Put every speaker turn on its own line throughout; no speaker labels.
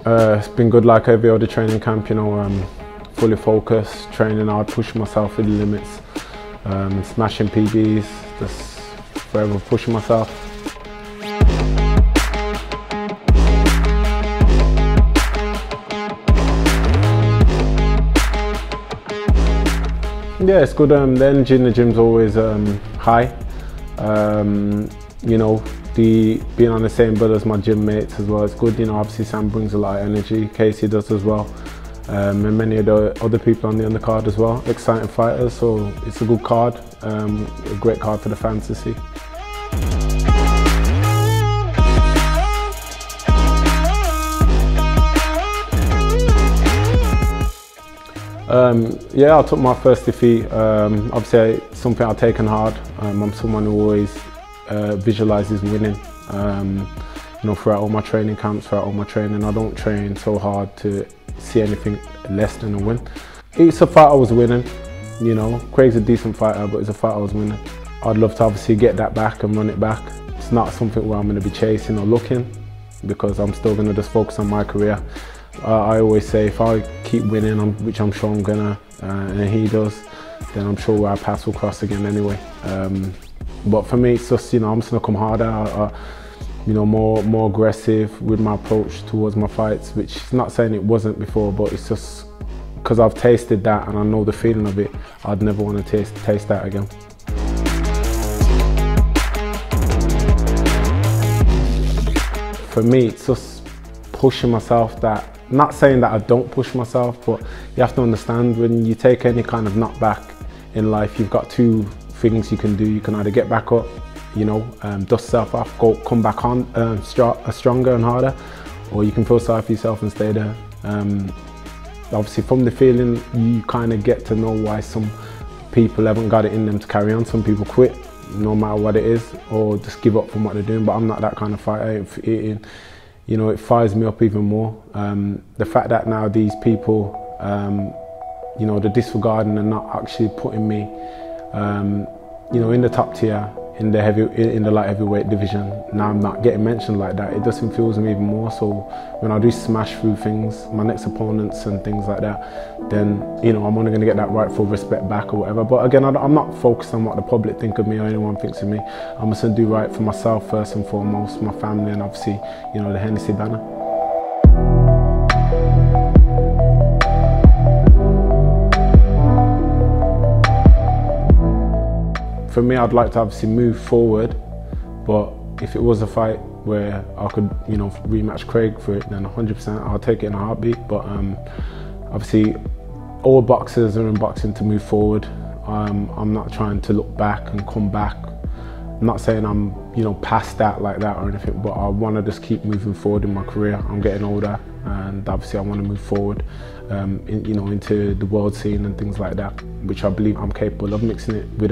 It's been good like every other training camp, you know, fully focused, training hard, pushing myself to the limits, smashing PBs, just forever pushing myself. Yeah, it's good. The energy in the gym's always high. You know, being on the same bill as my gym mates as well, it's good. You know, obviously Sam brings a lot of energy, Casey does as well, and many of the other people on the undercard as well. Exciting fighters, so it's a good card, a great card for the fans to see. Yeah, I took my first defeat. Obviously, it's something I've taken hard. I'm someone who always visualises winning. You know, throughout all my training camps, throughout all my training, I don't train so hard to see anything less than a win. It's a fight I was winning. You know, Craig's a decent fighter, but it's a fight I was winning. I'd love to obviously get that back and run it back. It's not something where I'm going to be chasing or looking, because I'm still going to just focus on my career. I always say if I keep winning, which I'm sure I'm gonna, and he does, then I'm sure our paths will cross again anyway. But for me, it's just, you know, I'm just gonna come harder, you know, more aggressive with my approach towards my fights, which is not saying it wasn't before, but it's just because I've tasted that and I know the feeling of it. I'd never want to taste that again. For me, it's just pushing myself. Not saying that I don't push myself, but you have to understand when you take any kind of knockback in life, you've got two things you can do. You can either get back up, you know, dust yourself off, come back on stronger and harder, or you can feel sorry for yourself and stay there. Obviously from the feeling, you kind of get to know why some people haven't got it in them to carry on. Some people quit, no matter what it is, or just give up from what they're doing, but I'm not that kind of fighter. You know, it fires me up even more. The fact that now these people, you know, they're disregarding and not actually putting me, you know, in the top tier, in the light heavyweight division. Now I'm not getting mentioned like that. It just influences me even more. So when I do smash through things, my next opponents and things like that, then, you know, I'm only going to get that rightful respect back or whatever. But again, I'm not focused on what the public think of me or anyone thinks of me. I'm just going to do right for myself first and foremost, my family, and obviously, you know, the Hennessy banner. For me, I'd like to obviously move forward, but if it was a fight where I could, you know, rematch Craig for it, then 100% I'll take it in a heartbeat. But obviously, all boxers are in boxing to move forward. I'm not trying to look back and come back. I'm not saying I'm, you know, past that like that or anything, but I want to just keep moving forward in my career. I'm getting older, and obviously I want to move forward, you know, into the world scene and things like that, which I believe I'm capable of mixing it with,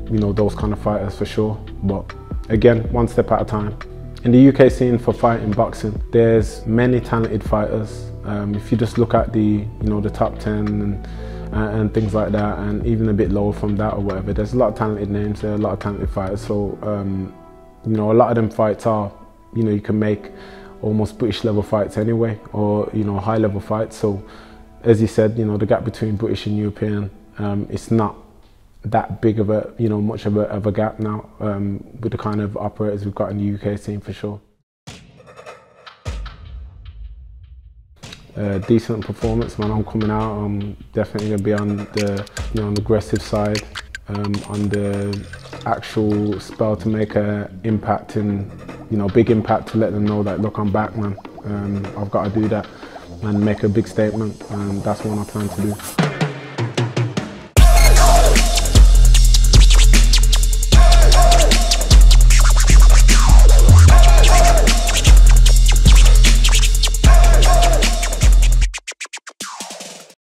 you know, those kind of fighters for sure. But again, one step at a time. In the UK scene for fighting boxing, there's many talented fighters. If you just look at the, you know, the top 10 and things like that, and even a bit lower from that or whatever, there's a lot of talented names there, a lot of talented fighters. So, you know, a lot of them fights are, you know, you can make almost British level fights anyway, or, you know, high level fights. So, as you said, you know, the gap between British and European, it's not that big of a, you know, much of a gap now, with the kind of operators we've got in the UK scene for sure. Decent performance, man. I'm coming out. I'm definitely gonna be on the, you know, on the aggressive side, on the actual spell to make an impact, and, you know, big impact to let them know that, look, I'm back, man. I've got to do that and make a big statement, and that's what I plan to do.